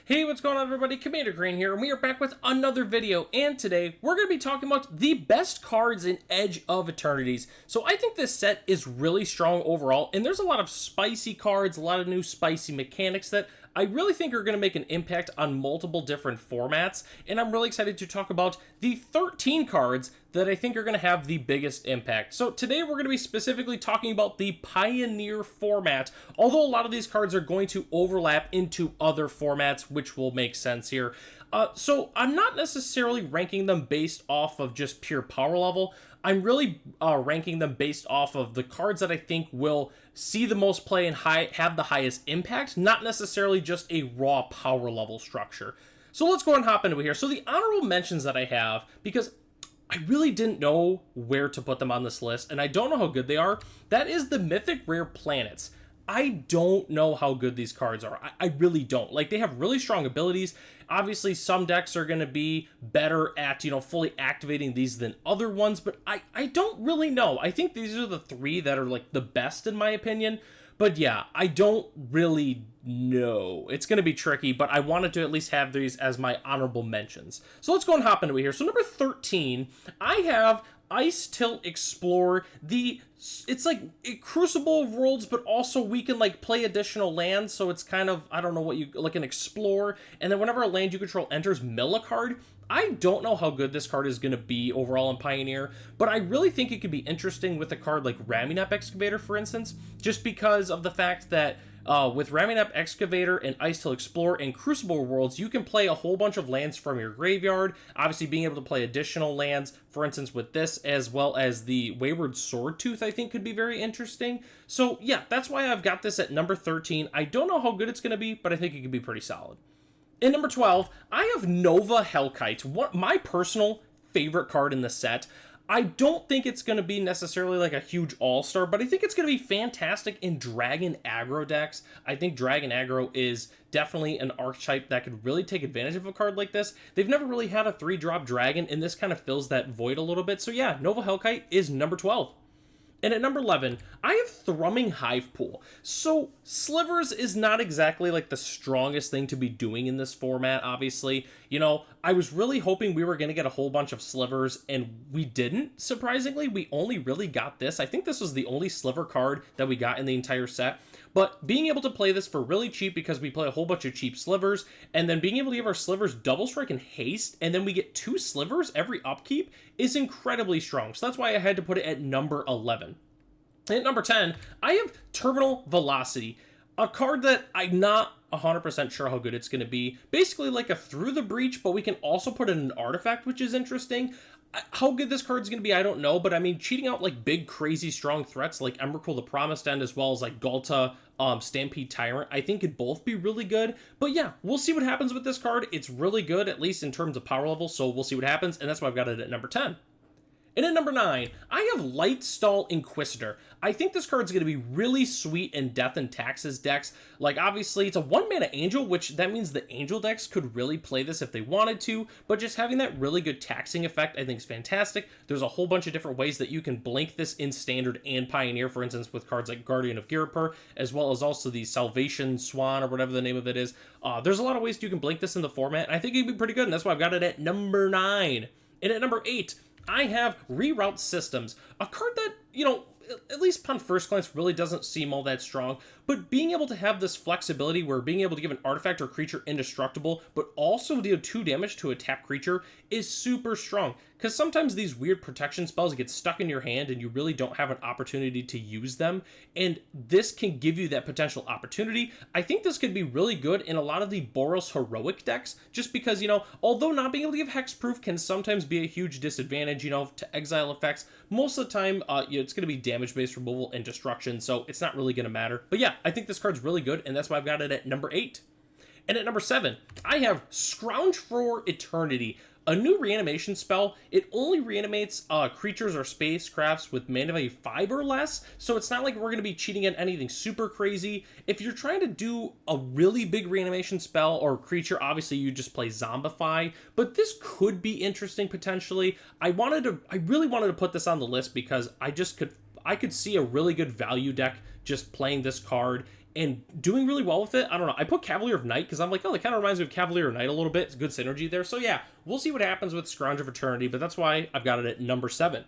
Hey, what's going on everybody? Commander Green here, and we are back with another video, and today we're going to be talking about the best cards in Edge of Eternities. So I think this set is really strong overall, and there's a lot of spicy cards, a lot of new spicy mechanics that I really think are going to make an impact on multiple different formats, and I'm really excited to talk about the 13 cards that I think are going to have the biggest impact. So today we're going to be specifically talking about the Pioneer format, although a lot of these cards are going to overlap into other formats, which will make sense here. So I'm not necessarily ranking them based off of just pure power level. I'm really ranking them based off of the cards that I think will see the most play and have the highest impact, not necessarily just a raw power level structure. So let's go and hop into it here. So the honorable mentions that I have, because I really didn't know where to put them on this list, and I don't know how good they are, that is the Mythic Rare Planets. I don't know how good these cards are. I really don't. Like, they have really strong abilities. Obviously, some decks are going to be better at, fully activating these than other ones, but I don't really know. I think these are the three that are, like, the best in my opinion. But yeah, I don't really know. It's going to be tricky, but I wanted to at least have these as my honorable mentions. So let's go and hop into it here. So number 13, I have Ice Tilt Explorer. It's like a Crucible of Worlds, but also we can like play additional lands, so it's kind of, I don't know what you, like an Explore, and then whenever a land you control enters, mill a card. I don't know how good this card is going to be overall in Pioneer, but I really think it could be interesting with a card like Ramunap Excavator, for instance, just because of the fact that with Ramunap Excavator and Ice Tilt Explorer and Crucible Worlds, you can play a whole bunch of lands from your graveyard. Obviously, being able to play additional lands, for instance, with this, as well as the Wayward Swordtooth, I think could be very interesting. So yeah, that's why I've got this at number 13. I don't know how good it's going to be, but I think it could be pretty solid. In number 12, I have Nova Hellkite, my personal favorite card in the set. I don't think it's going to be necessarily like a huge all-star, but I think it's going to be fantastic in Dragon aggro decks. I think Dragon aggro is definitely an archetype that could really take advantage of a card like this. They've never really had a 3-drop Dragon, and this kind of fills that void a little bit. So yeah, Nova Hellkite is number 12. And at number 11, I have Thrumming Hivepool. So Slivers is not exactly like the strongest thing to be doing in this format, obviously. I was really hoping we were going to get a whole bunch of Slivers, and we didn't, surprisingly. We only really got this. I think this was the only Sliver card that we got in the entire set. But being able to play this for really cheap, because we play a whole bunch of cheap Slivers, and then being able to give our Slivers Double Strike and Haste, and then we get 2 Slivers every upkeep, is incredibly strong. So that's why I had to put it at number 11. And at number 10, I have Terminal Velocity, a card that I'm not 100% sure how good it's going to be. Basically like a Through the Breach, but we can also put in an artifact, which is interesting. How good this card's going to be, I don't know, but I mean, cheating out like big, crazy, strong threats like Emrakul the Promised End, as well as like Galta, Stampede Tyrant, I think could both be really good. But yeah, we'll see what happens with this card. It's really good, at least in terms of power level, so we'll see what happens, and that's why I've got it at number 10. And at number 9, I have Lightstall Inquisitor. I think this card's going to be really sweet in Death and Taxes decks. Like, obviously, it's a 1-mana Angel, which that means the Angel decks could really play this if they wanted to, but just having that really good taxing effect, I think is fantastic. There's a whole bunch of different ways that you can blink this in Standard and Pioneer, for instance, with cards like Guardian of Girapur, as well as also the Salvation Swan, or whatever the name of it is. There's a lot of ways you can blink this in the format, and I think it'd be pretty good, and that's why I've got it at number 9. And at number 8, I have Reroute Systems, a card that, at least upon first glance, really doesn't seem all that strong, but being able to have this flexibility where being able to give an artifact or creature indestructible, but also deal 2 damage to a tapped creature is super strong, because sometimes these weird protection spells get stuck in your hand and you really don't have an opportunity to use them, and this can give you that potential opportunity. I think this could be really good in a lot of the Boros Heroic decks, just because, although not being able to give hexproof can sometimes be a huge disadvantage, to exile effects, most of the time, it's going to be damage-based removal and destruction, so it's not really going to matter. But yeah, I think this card's really good, and that's why I've got it at number 8. And at number 7, I have Scrounge for Eternity, a new reanimation spell. It only reanimates creatures or spacecrafts with mana value 5 or less, so it's not like we're going to be cheating at anything super crazy. If you're trying to do a really big reanimation spell or creature, obviously you just play Zombify, but this could be interesting potentially. I really wanted to put this on the list because I could see a really good value deck just playing this card and doing really well with it. I don't know. I put Cavalier of Night because I'm like, oh, it kind of reminds me of Cavalier of Night a little bit. It's good synergy there. So yeah, we'll see what happens with Scourge of Eternity, but that's why I've got it at number 7.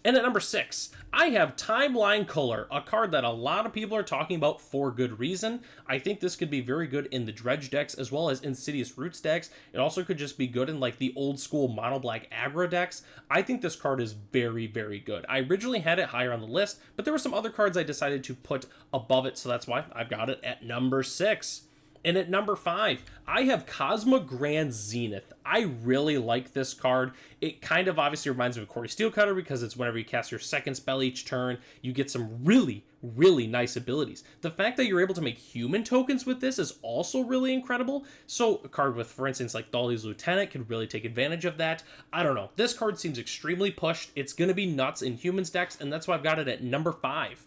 And at number 6, I have Timeline Color, a card that a lot of people are talking about for good reason. I think this could be very good in the Dredge decks as well as Insidious Roots decks. It also could just be good in like the old school mono black aggro decks. I think this card is very, very good. I originally had it higher on the list, but there were some other cards I decided to put above it, so that's why I've got it at number 6. And at number 5, I have Cosmogrand Zenith. I really like this card. It kind of obviously reminds me of Corey Steelcutter because it's whenever you cast your second spell each turn, you get some really, really nice abilities. The fact that you're able to make human tokens with this is also really incredible. So a card with, for instance, like Dolly's Lieutenant could really take advantage of that. I don't know. This card seems extremely pushed. It's going to be nuts in humans decks, and that's why I've got it at number 5.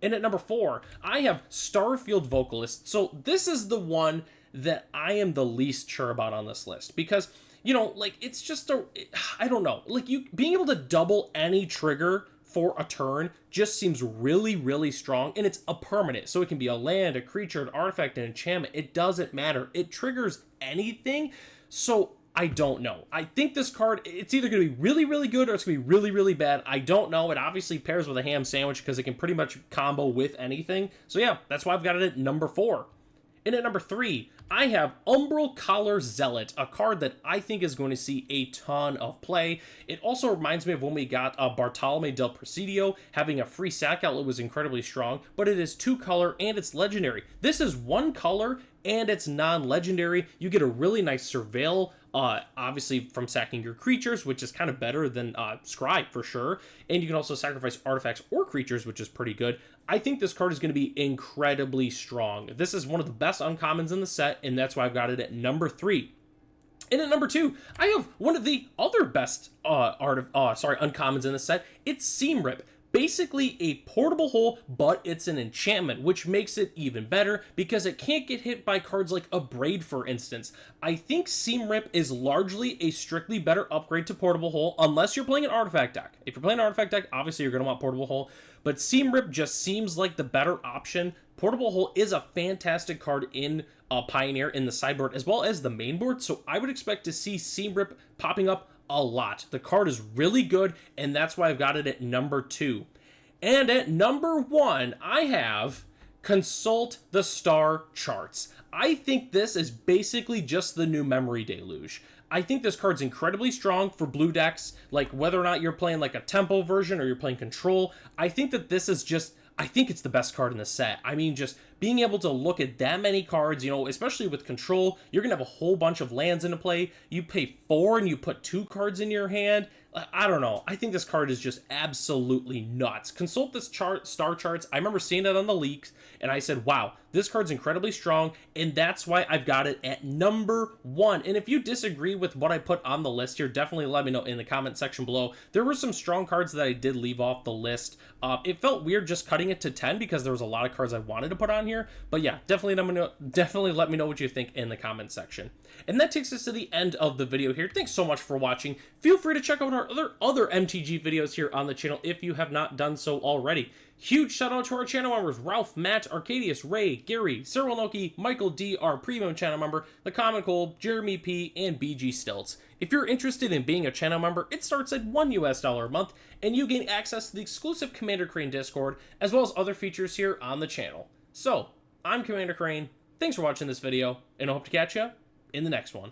And at number 4, I have Starfield Vocalist. So this is the one that I am the least sure about on this list because, you know, like it's just I don't know, like you being able to double any trigger for a turn just seems really, really strong, and it's a permanent. So it can be a land, a creature, an artifact, an enchantment. It doesn't matter. It triggers anything. So I don't know. I think this card, it's either going to be really, really good or it's going to be really, really bad. I don't know. It obviously pairs with a ham sandwich because it can pretty much combo with anything. So yeah, that's why I've got it at number 4. And at number 3, I have Umbral Collar Zealot, a card that I think is going to see a ton of play. It also reminds me of when we got Bartolome del Presidio. Having a free sack outlet was incredibly strong, but it is 2 color and it's legendary. This is 1 color and it's non-legendary. You get a really nice surveil, obviously from sacking your creatures, which is kind of better than Scry for sure. And you can also sacrifice artifacts or creatures, which is pretty good. I think this card is going to be incredibly strong. This is one of the best uncommons in the set, and that's why I've got it at number 3. And at number 2, I have one of the other best uncommons in the set. It's Seam Rip. Basically a portable hole, but it's an enchantment, which makes it even better because it can't get hit by cards like a Braid, for instance. I think Seam Rip is largely a strictly better upgrade to portable hole, unless you're playing an artifact deck. If you're playing an artifact deck, obviously you're going to want portable hole, but Seam Rip just seems like the better option. Portable hole is a fantastic card in Pioneer in the sideboard as well as the main board, so I would expect to see Seam Rip popping up a lot. The card is really good, and that's why I've got it at number 2. And at number 1, I have Consult the Star Charts. I think this is basically just the new Memory Deluge. I think this card's incredibly strong for blue decks, like whether or not you're playing like a tempo version or you're playing control. I think that this is just, I think it's the best card in the set. I mean, just being able to look at that many cards, you know, especially with control, you're going to have a whole bunch of lands into play. You pay 4 and you put 2 cards in your hand. I don't know. I think this card is just absolutely nuts. Consult this star charts. I remember seeing it on the leaks, and I said, wow, this card's incredibly strong, and that's why I've got it at number 1. And if you disagree with what I put on the list here, definitely let me know in the comment section below. There were some strong cards that I did leave off the list. It felt weird just cutting it to 10 because there was a lot of cards I wanted to put on here. But yeah, definitely let me know what you think in the comment section. And that takes us to the end of the video here. Thanks so much for watching. Feel free to check out our other MTG videos here on the channel if you have not done so already. Huge shout out to our channel members, Ralph, Matt, Arcadius, Ray, Gary, Cyril Noki, Michael D, our premium channel member, The Common Cold, Jeremy P, and BG Stilts. If you're interested in being a channel member, it starts at $1 a month, and you gain access to the exclusive Commander Crane Discord, as well as other features here on the channel. So, I'm Commander Crane, thanks for watching this video, and I hope to catch you in the next one.